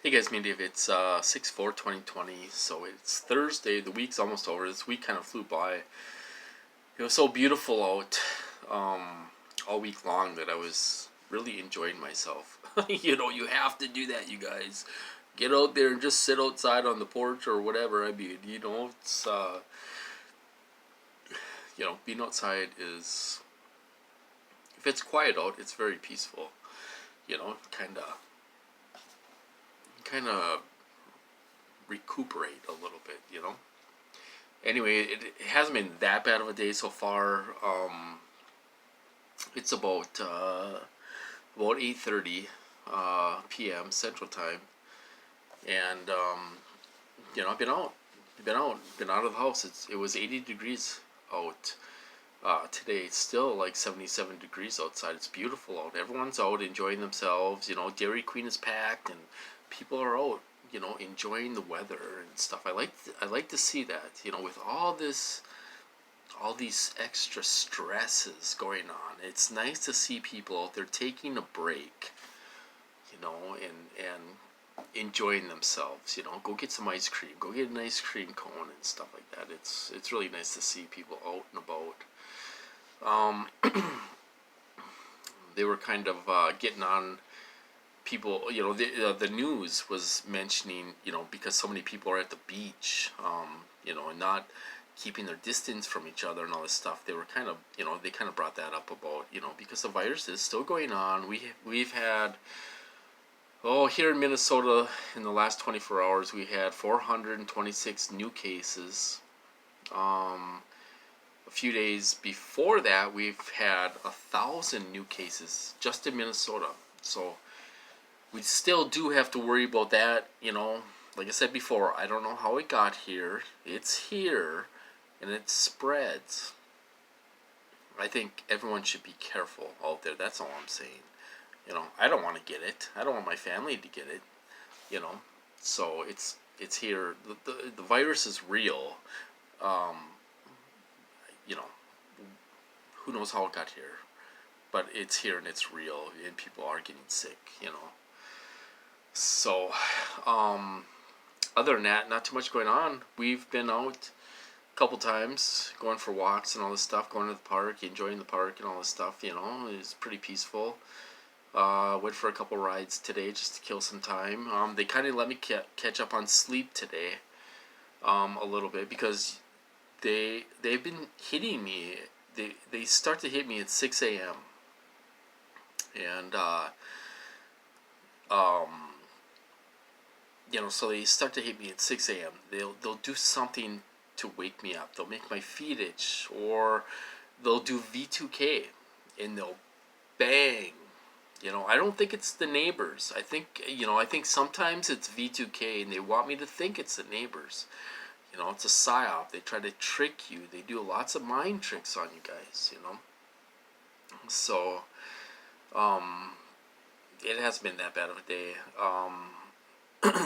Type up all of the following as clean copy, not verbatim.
Hey guys, me and Dave. It's 6/4/2020, so it's Thursday. The week's almost over. This week kind of flew by. It was so beautiful out all week long that I was really enjoying myself. You have to do that, you guys. Get out there and just sit outside on the porch or whatever. I mean, it's being outside is, if it's quiet out, it's very peaceful. Kind of recuperate a little bit. Anyway, it hasn't been that bad of a day so far. It's about 8:30 p.m. Central Time, and I've been out of the house. It was 80 degrees out today. It's still like 77 degrees outside. It's beautiful out. Everyone's out enjoying themselves. Dairy Queen is packed, and people are out, enjoying the weather and stuff. I like to see that, with all these extra stresses going on. It's nice to see people out there taking a break, and enjoying themselves. Go get some ice cream, go get an ice cream cone and stuff like that. It's really nice to see people out and about. They were kind of getting on people. The news was mentioning, because so many people are at the beach, and not keeping their distance from each other and all this stuff. They were kind of, they kind of brought that up about, because the virus is still going on. We've had, here in Minnesota in the last 24 hours, we had 426 new cases. A few days before that, we've had 1,000 new cases just in Minnesota. So we still do have to worry about that. Like I said before, I don't know how it got here. It's here, and it spreads. I think everyone should be careful out there. That's all I'm saying. I don't want to get it. I don't want my family to get it. So it's here. The virus is real. Who knows how it got here, but it's here and it's real, and people are getting sick. So, other than that, not too much going on. We've been out a couple times, going for walks and all this stuff, going to the park, enjoying the park and all this stuff. It's pretty peaceful. Went for a couple rides today just to kill some time. They kind of let me catch up on sleep today, a little bit, because they've been hitting me. They start to hit me at 6 a.m. and so they start to hit me at 6 a.m. They'll do something to wake me up. They'll make my feet itch, or they'll do V2K, and they'll bang. I don't think it's the neighbors. I think sometimes it's V2K, and they want me to think it's the neighbors. It's a psyop. They try to trick you. They do lots of mind tricks on you guys. So, it hasn't been that bad of a day.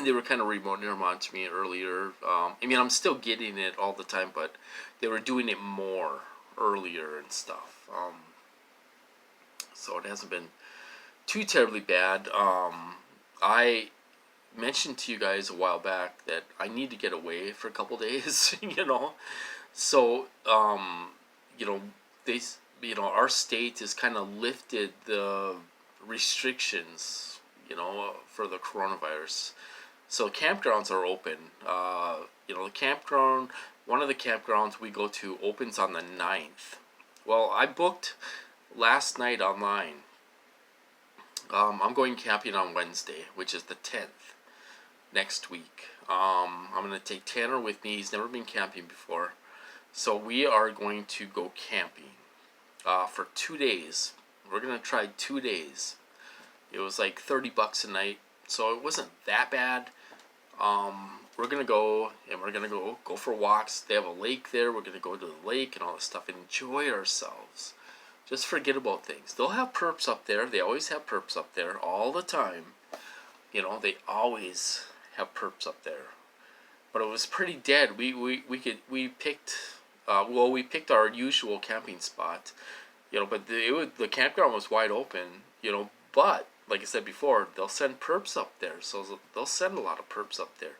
They were kind of remoting them onto me earlier. I'm still getting it all the time, but they were doing it more earlier and stuff. So it hasn't been too terribly bad. I mentioned to you guys a while back that I need to get away for a couple days. So our state has kind of lifted the restrictions, for the coronavirus. So campgrounds are open. The campground, one of the campgrounds we go to opens on the 9th. Well, I booked last night online. I'm going camping on Wednesday, which is the 10th, next week. I'm going to take Tanner with me. He's never been camping before. So we are going to go camping for 2 days. We're going to try 2 days. It was like $30 a night, so it wasn't that bad. We're going to go, and we're going to go for walks. They have a lake there. We're going to go to the lake and all this stuff and enjoy ourselves. Just forget about things. They'll have perps up there. They always have perps up there all the time. They always have perps up there. But it was pretty dead. We picked our usual camping spot. But the campground was wide open. But like I said before, they'll send perps up there. So they'll send a lot of perps up there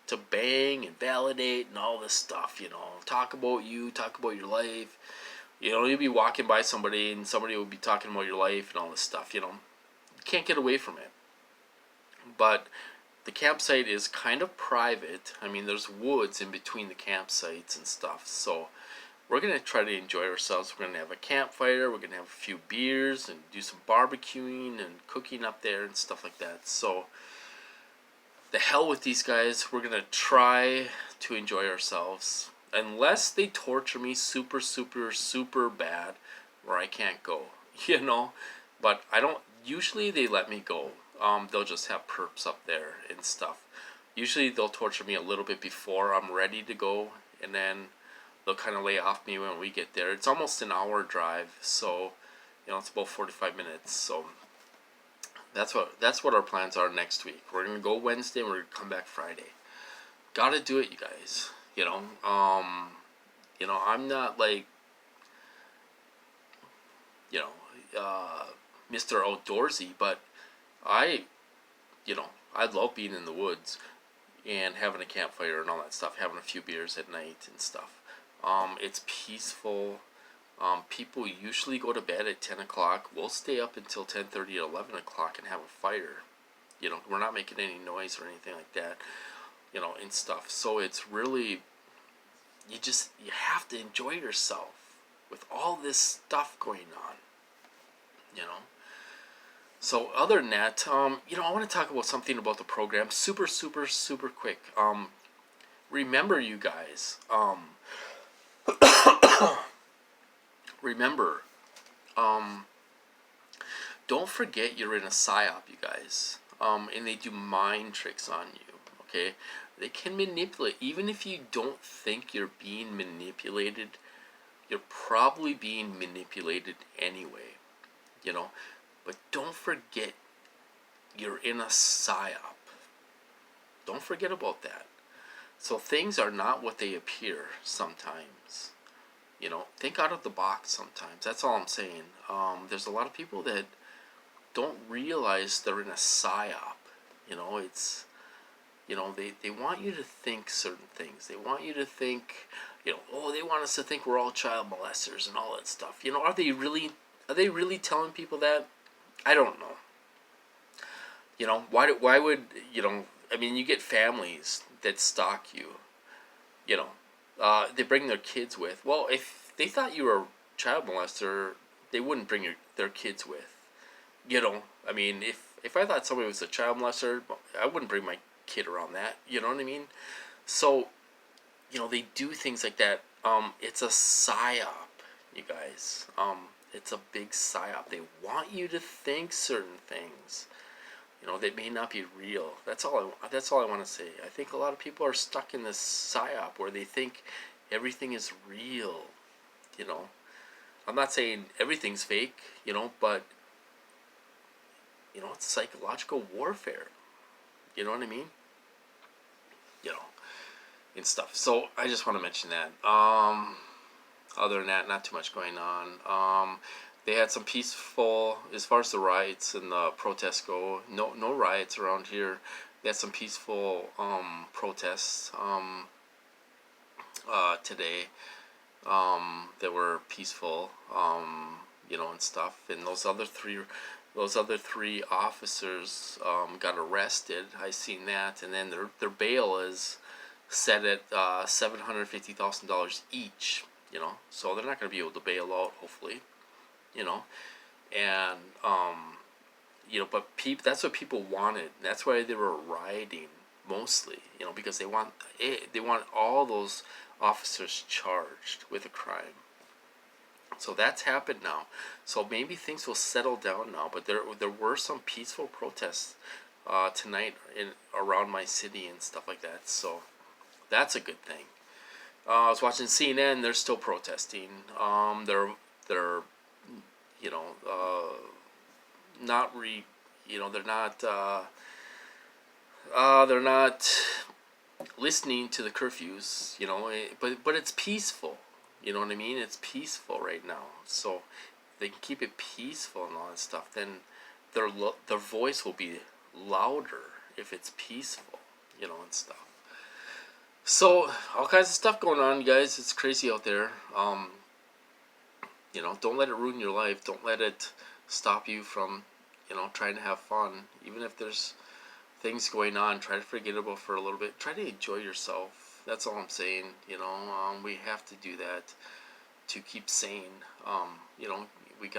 to bang and validate and all this stuff, talk about you, talk about your life. You'll be walking by somebody and somebody will be talking about your life and all this stuff, You can't get away from it. But the campsite is kind of private. I mean, there's woods in between the campsites and stuff. So we're going to try to enjoy ourselves. We're going to have a campfire. We're going to have a few beers and do some barbecuing and cooking up there and stuff like that. So the hell with these guys. We're going to try to enjoy ourselves. Unless they torture me super, super, super bad where I can't go, But I don't, usually they let me go. They'll just have perps up there and stuff. Usually they'll torture me a little bit before I'm ready to go, and then they'll kind of lay off me when we get there. It's almost an hour drive, so it's about 45 minutes. So that's what our plans are next week. We're gonna go Wednesday and we're gonna come back Friday. Gotta do it, you guys. I'm not like Mr. Outdoorsy, but I love being in the woods and having a campfire and all that stuff, having a few beers at night and stuff. It's peaceful. People usually go to bed at 10 o'clock. We'll stay up until 10:30 or 11 o'clock and have a fire. We're not making any noise or anything like that, and stuff. So it's really, you have to enjoy yourself with all this stuff going on, So other than that, I want to talk about something about the program. Super, super, super quick. Remember, you guys. Remember. Don't forget you're in a Psyop, you guys. And they do mind tricks on you. Okay, they can manipulate. Even if you don't think you're being manipulated, you're probably being manipulated anyway. But don't forget, you're in a Psyop. Don't forget about that. So things are not what they appear sometimes. Think out of the box sometimes. That's all I'm saying. There's a lot of people that don't realize they're in a Psyop. It's, they want you to think certain things. They want you to think, they want us to think we're all child molesters and all that stuff. Are they really telling people that? I don't know. Why would, you get families that stalk you, they bring their kids with. Well, if they thought you were a child molester, they wouldn't bring their kids with, if I thought somebody was a child molester, I wouldn't bring my kid around that, you know what I mean? So, they do things like that. It's a Psyop, you guys. It's a big Psyop. They want you to think certain things, that may not be real. That's all I want to say. I think a lot of people are stuck in this Psyop where they think everything is real. I'm not saying everything's fake, but it's psychological warfare. You know what I mean? And stuff. So I just want to mention that. Other than that, not too much going on. They had some peaceful, as far as the riots and the protests go. No riots around here. They had some peaceful protests today. That were peaceful. And stuff. And those other three officers got arrested. I seen that, and then their bail is set at $750,000 each. So they're not going to be able to bail out, hopefully. And but that's what people wanted. That's why they were rioting mostly. Because they want all those officers charged with a crime. So that's happened now. So maybe things will settle down now. But there were some peaceful protests tonight around my city and stuff like that. So that's a good thing. I was watching CNN. They're still protesting. They're they're not listening to the curfews. But it's peaceful. You know what I mean? It's peaceful right now. So if they can keep it peaceful and all that stuff, then their voice will be louder if it's peaceful, you know, and stuff. So all kinds of stuff going on, guys. It's crazy out there. You know, don't let it ruin your life. Don't let it stop you from, you know, trying to have fun. Even if there's things going on, try to forget about for a little bit. Try to enjoy yourself. That's all I'm saying. You know, we have to do that to keep sane. You know, you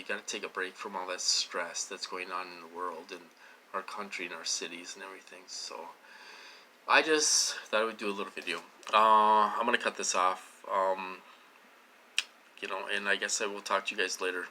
gotta take a break from all that stress that's going on in the world and our country and our cities and everything. So I just thought I would do a little video. I'm gonna cut this off. You know, and I guess I will talk to you guys later.